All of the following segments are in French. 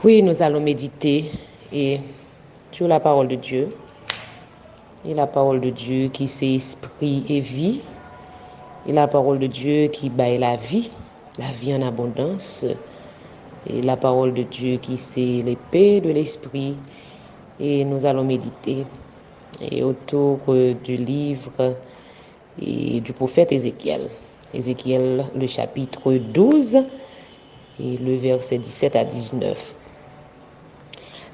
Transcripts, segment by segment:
Oui, nous allons méditer et sur la parole de Dieu. Et la parole de Dieu qui c'est esprit et vie. Et la parole de Dieu qui baille la vie en abondance. Et la parole de Dieu qui c'est l'épée de l'esprit. Et nous allons méditer et autour du livre et du prophète Ézéchiel. Ézéchiel, le chapitre 12 et le verset 17 à 19.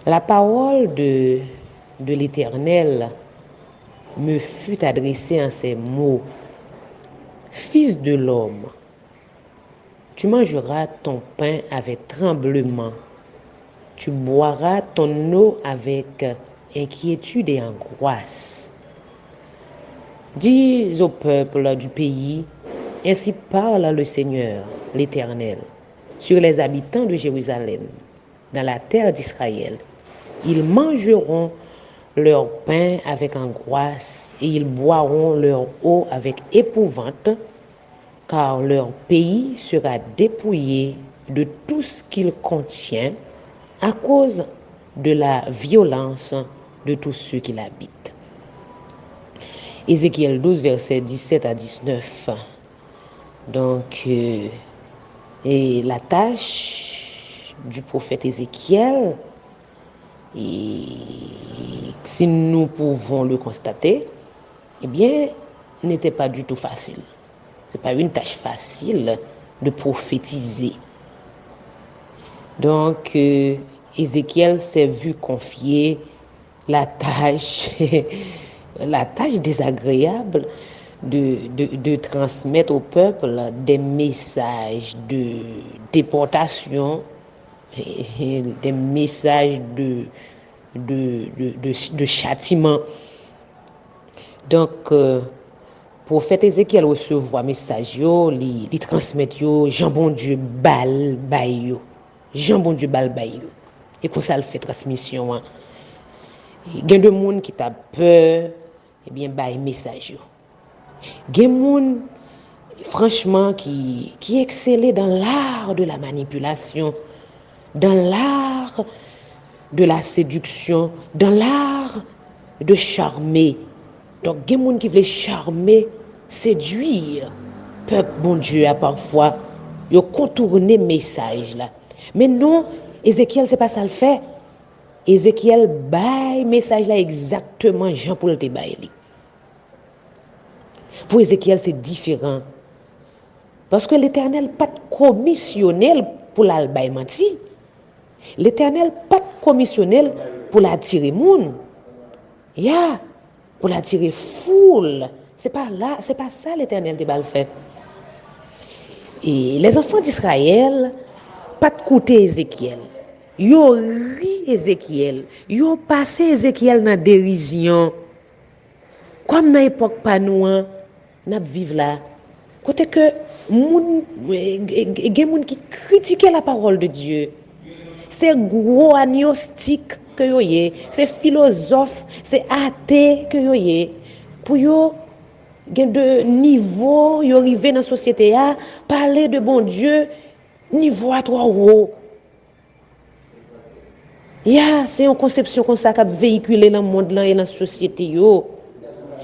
La parole de l'Éternel me fut adressée en ces mots. Fils de l'homme, tu mangeras ton pain avec tremblement. Tu boiras ton eau avec inquiétude et angoisse. Dis au peuple du pays, ainsi parle le Seigneur, l'Éternel, sur les habitants de Jérusalem, dans la terre d'Israël. Ils mangeront leur pain avec angoisse et ils boiront leur eau avec épouvante, car leur pays sera dépouillé de tout ce qu'il contient à cause de la violence de tous ceux qui l'habitent. Ézéchiel 12, versets 17 à 19. Donc, et la tâche du prophète Ézéchiel, et si nous pouvons le constater, eh bien, n'était pas du tout facile. Ce n'est pas une tâche facile de prophétiser. Donc, Ézéchiel s'est vu confier la tâche, la tâche désagréable de transmettre au peuple des messages de déportation, des messages de châtiment. Donc, prophète Ézéchiel recevoir message yo, li transmettre yo, Jean bon Dieu bal bay yo. Jean bon Dieu bal bay yo. Et comme ça le fait transmission. Hein. Il y a des gens qui t'a peur, eh bien bay message yo. Il y a des gens franchement qui excellent dans l'art de la manipulation, dans l'art de la séduction, dans l'art de charmer. Donc, il y a des gens qui veulent charmer, séduire. Peuple, bon Dieu, a parfois, ils contourné le message là. Mais non, Ézéchiel, c'est pas ça le fait. Ézéchiel baille message là exactement Jean pour le bailler. Pour Ézéchiel, c'est différent. Parce que l'Éternel pas commissionnel pour l'albaï menti. L'Éternel pas commissionnel pour l'attirer moun. Ya, pour l'attirer foule. C'est pas là, c'est pas ça l'Éternel de fait. Et les enfants d'Israël pas de côté Ézéchiel. Yo ri Ézéchiel, yo passé Ézéchiel dans dérision. Comme dans l'époque pas nous, n'a vivre là. Côté que moun gen qui critiquait la parole de Dieu. C'est gros agnostique que yo yé, c'est philosophe, c'est athée que yo yé. Pour yo gen de niveau yo arrivé dans société a parler de bon Dieu niveau à trop haut. C'est une conception comme ça qui a véhiculé dans le monde là et dans la société yo.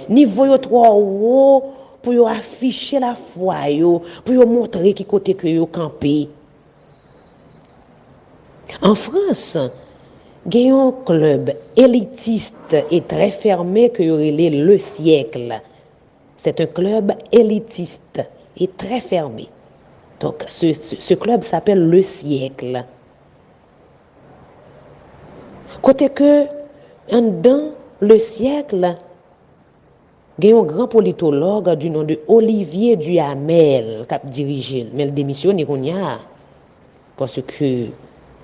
Niveau yo trop haut pour yo afficher la foi yo, pour yo montrer qui côté que yo campé. En France, il y a un club élitiste et très fermé que yo relé le siècle. C'est un club élitiste et très fermé. Donc ce club s'appelle le siècle. Côté que dans le siècle, il y a un grand politologue du nom de Olivier Duhamel qui a dirigé, mais il démissionne parce que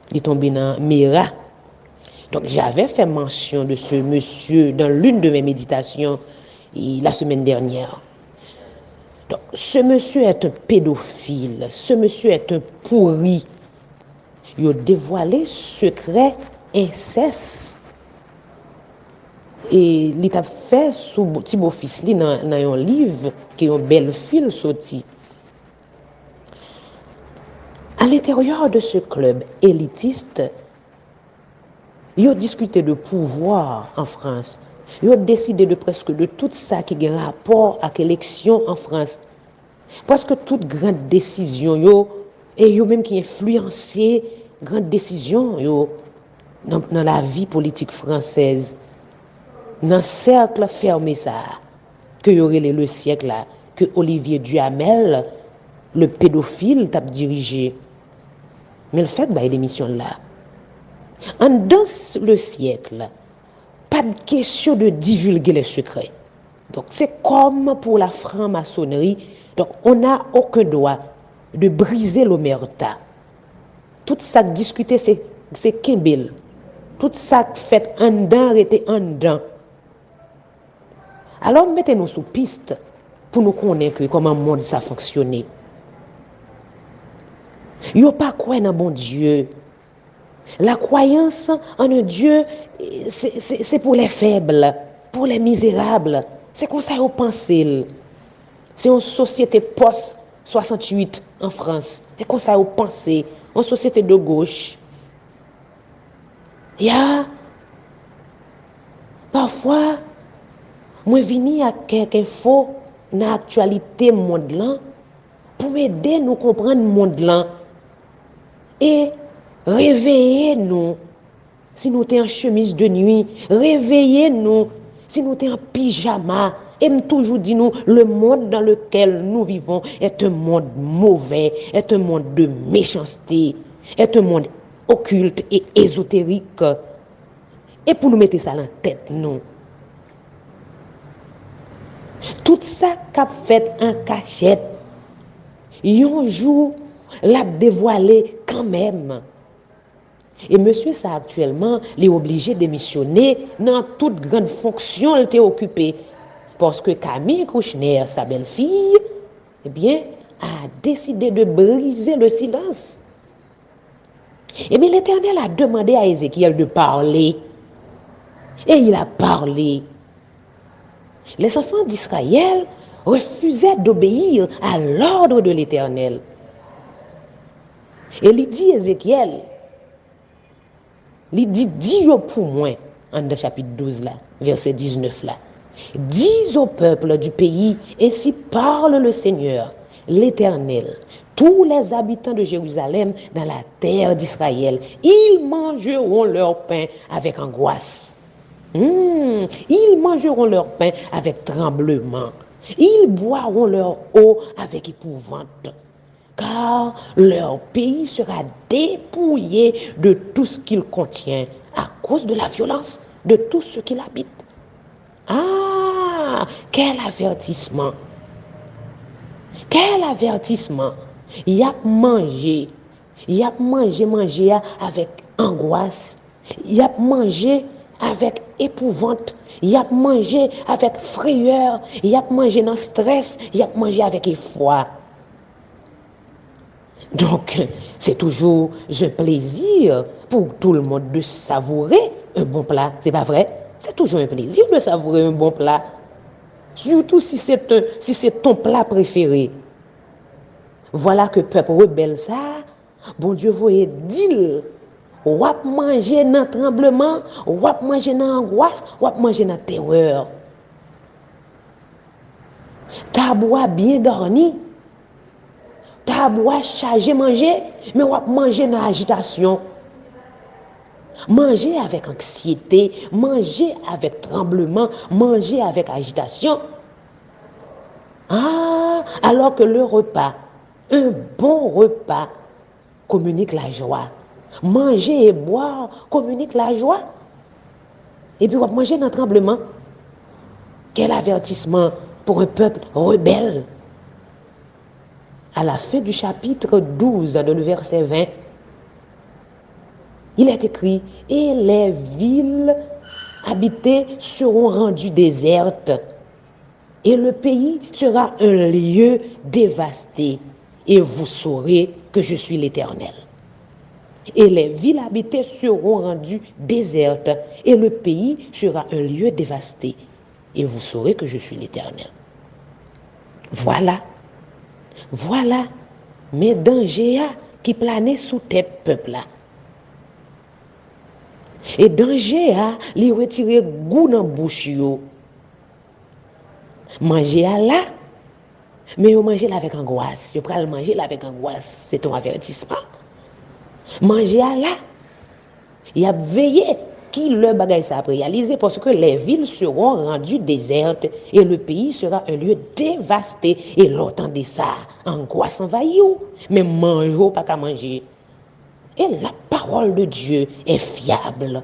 il est tombé dans Mira. Donc j'avais fait mention de ce monsieur dans l'une de mes méditations la semaine dernière. Donc ce monsieur est un pédophile, ce monsieur est un pourri. Il a dévoilé secret inceste. Et il a fait sous petit beau-fils dans un livre qui est un bel fil sorti. À l'intérieur de ce club élitiste, Ils ont discuté de pouvoir en France. Ils ont décidé de presque de tout ça qui a un rapport avec l'élection en France. Parce que toute grande décision, et yo même qui influencé grande décision dans la vie politique française, dans le cercle fermé ça, que y aurait le siècle là, que Olivier Duhamel, le pédophile, t'a dirigé. Mais le fait, l'émission là, en dans le siècle, pas de question de divulguer les secrets. Donc c'est comme pour la franc-maçonnerie. Donc on n'a aucun droit de briser l'omerta. Tout ça discuté, c'est Kimbel. Tout ça fait en dedans, était en dedans. Alors mettez-nous sous piste pour nous connaître comment le monde ça fonctionne. Yo pas quoi dans bon Dieu. La croyance en un Dieu, c'est pour les faibles, pour les misérables. C'est comme ça qu'on pense. C'est une société post-68 en France. C'est comme ça qu'on pense. Une société de gauche. Il y a parfois, moi vini à quelqu'un faux dans l'actualité monde là pour m'aider nous comprendre le monde là et réveiller nous. Si nous sommes en chemise de nuit, réveillez-nous. Si nous sommes en pyjama, et toujours dit nous, le monde dans lequel nous vivons est un monde mauvais, est un monde de méchanceté, est un monde occulte et ésotérique. Et pour nous mettre ça dans la tête, nous. Tout ça qu'a fait en cachette, un jour, l'a dévoilé quand même. Et monsieur, ça actuellement, il est obligé de démissionner dans toute grande fonction qu'il était occupé. Parce que Camille Kouchner, sa belle-fille, eh bien, a décidé de briser le silence. Et mais l'Éternel a demandé à Ézéchiel de parler. Et il a parlé. Les enfants d'Israël refusaient d'obéir à l'ordre de l'Éternel. Et il dit Ézéchiel, il dit, dis pour moi, en le chapitre 12 là, verset 19 là, dis au peuple du pays, ainsi parle le Seigneur, l'Éternel, tous les habitants de Jérusalem dans la terre d'Israël, ils mangeront leur pain avec angoisse. Ils mangeront leur pain avec tremblement. Ils boiront leur eau avec épouvante. Car leur pays sera dépouillé de tout ce qu'il contient à cause de la violence de tous ceux qui l'habitent. Ah, quel avertissement! Quel avertissement! Il a mangé avec angoisse. Il a mangé avec épouvante. Il a mangé avec frayeur. Il a mangé dans stress. Il a mangé avec effroi. Donc, c'est toujours un plaisir pour tout le monde de savourer un bon plat. C'est pas vrai? C'est toujours un plaisir de savourer un bon plat. Surtout si c'est ton plat préféré. Voilà que peuple rebelle ça, bon Dieu voyait dire, wap manger dans tremblement, wap manger dans angoisse, wap manger dans terreur. Ta bois bien garni, ta bois chargé manger, mais wap manger dans agitation. Manger avec anxiété, manger avec tremblement, manger avec agitation. Ah, alors que le repas, un bon repas, communique la joie. Manger et boire communique la joie. Et puis, on va manger dans le tremblement. Quel avertissement pour un peuple rebelle. À la fin du chapitre 12, dans le verset 20, il est écrit, et les villes habitées seront rendues désertes, et le pays sera un lieu dévasté, et vous saurez que je suis l'Éternel. Et les villes habitées seront rendues désertes, et le pays sera un lieu dévasté, et vous saurez que je suis l'Éternel. Voilà mes dangers qui planaient sous tête peuple là. Et danger a li retirer goût dans bouche yo. Manger à là, mais vous mangez avec angoisse. Vous pouvez manger avec angoisse. C'est un avertissement. Manger à là, il y a veillé qui le bagage ça a réalisé parce que les villes seront rendues désertes et le pays sera un lieu dévasté. Et l'autant de ça, angoisse envahit. Mais mangez pas qu'à manger. Et la parole de Dieu est fiable.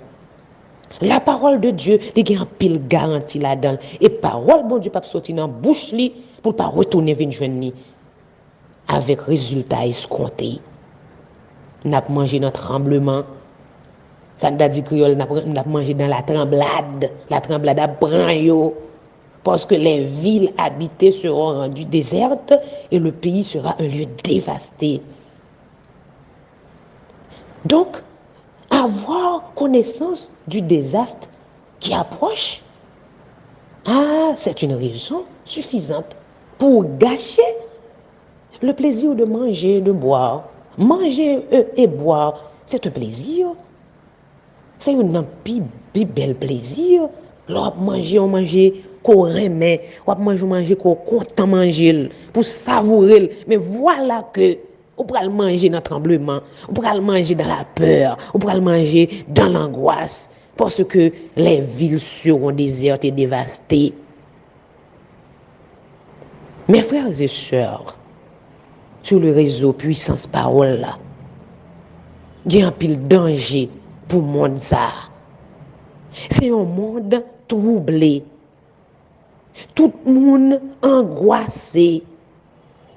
La parole de Dieu, il y a un pile garantie là-dedans. Et parole, bon Dieu, pas sortir dans la bouche li pour pas retourner venir joindre avec résultat escompté. N'a pas mangé dans tremblement. Ça n'a dit créole n'a mangé dans la tremblade. La tremblade a prend yo parce que les villes habitées seront rendues désertes et le pays sera un lieu dévasté. Donc, avoir connaissance du désastre qui approche, c'est une raison suffisante pour gâcher le plaisir de manger, de boire. Manger et boire, c'est un plaisir. C'est un bel plaisir. L'on manger qu'on remet, on manger qu'on content manger pour savourer. Mais voilà que on pourra le manger dans le tremblement, on pourra le manger dans la peur, on pourra le manger dans l'angoisse, parce que les villes seront désertes et dévastées. Mes frères et sœurs, sur le réseau Puissance Parole là, il y a un pile danger pour le monde ça. C'est un monde troublé. Tout le monde angoissé.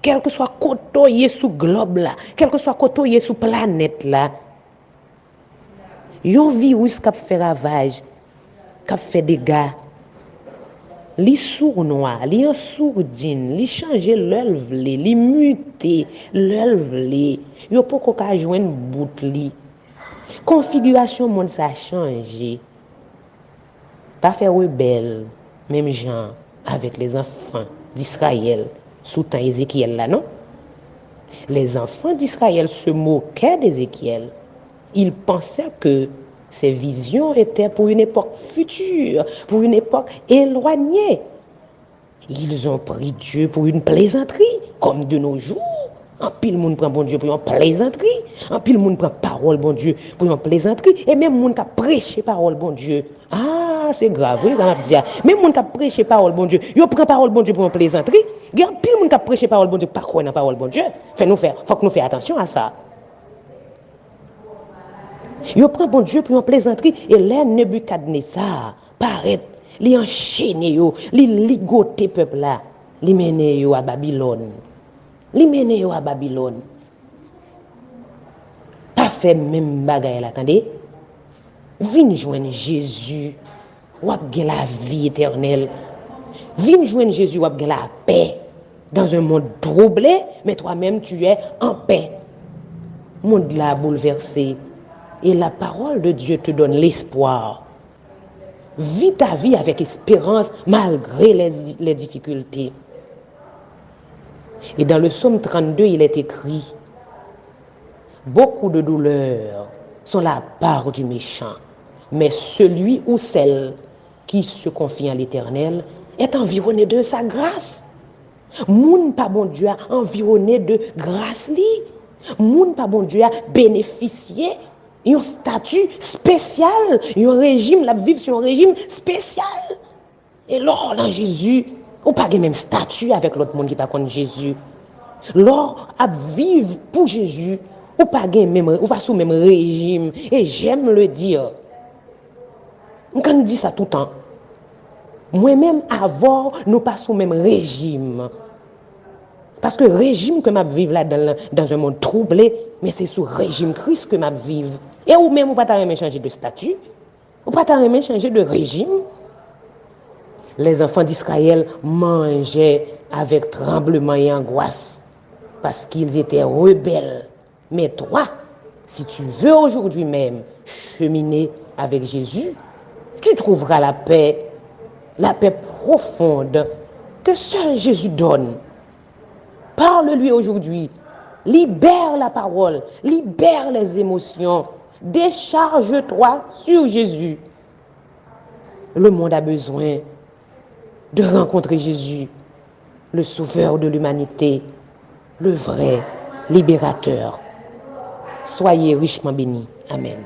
Quel que soit côté sous globe là, quel que soit côté sous planète là, yon virus qui fait ravage, qui fait dégâts. Li sournois, li en sourdine, li changer l'œuvre, li muter l'œuvre, yo pas qu'on joindre bout li. Configuration monde ça a changé. Pas faire rebelle, même genre avec les enfants d'Israël sous temps Ézéchiel là, non? Les enfants d'Israël se moquaient d'Ézéchiel. Ils pensaient que ces visions étaient pour une époque future, pour une époque éloignée. Ils ont pris Dieu pour une plaisanterie, comme de nos jours. En pile monde prend bon Dieu pour une plaisanterie. En pile monde prend parole bon Dieu pour une plaisanterie. Et même monde qui a prêché parole bon Dieu. C'est grave, ça m'a dit. Même monde qui a prêché parole bon Dieu, il prend parole bon Dieu pour une plaisanterie. Il y a pile monde qui a prêché parole bon Dieu, pas quoi dans parole bon Dieu. Faut que nous fassions attention à ça. Il prend bon Dieu pour une plaisanterie et là Nebuchadnezzar paraît, li enchaîner yo, li ligoter peuple là, li mener yo à Babylone. Li mener yo à Babylone. Pas fait même bagaille là, attendez. Vinn joindre Jésus, ou ap gen la vie éternelle. Vinn joindre Jésus, ou ap gen la paix. Dans un monde troublé, mais toi-même tu es en paix. Monde là bouleversé. Et la parole de Dieu te donne l'espoir. Vis ta vie avec espérance malgré les difficultés. Et dans le psaume 32, il est écrit: beaucoup de douleurs sont la part du méchant, mais celui ou celle qui se confie en l'Éternel est environné de sa grâce. Moun pas bon Dieu a environné de grâce li. Moun pas bon Dieu a bénéficié un statut spécial, un régime, la vivre sur un régime spécial. Et lors dans Jésus, ou pas le même statut avec l'autre monde qui pas contre Jésus. Lors à vivre pour Jésus, ou pas même ou pas sous même régime. Et j'aime le dire. Quand on dit ça tout le temps, moi-même avant, nous pas sous même régime. Parce que le régime que je vis là dans un monde troublé, mais c'est sous régime Christ que je vis. Et ou même, ou pas changer de statut, ou pas changer de régime. Les enfants d'Israël mangeaient avec tremblement et angoisse parce qu'ils étaient rebelles. Mais toi, si tu veux aujourd'hui même cheminer avec Jésus, tu trouveras la paix profonde que seul Jésus donne. Parle-lui aujourd'hui, libère la parole, libère les émotions, Décharge-toi sur Jésus. Le monde a besoin de rencontrer Jésus, le sauveur de l'humanité, le vrai libérateur. Soyez richement bénis. Amen.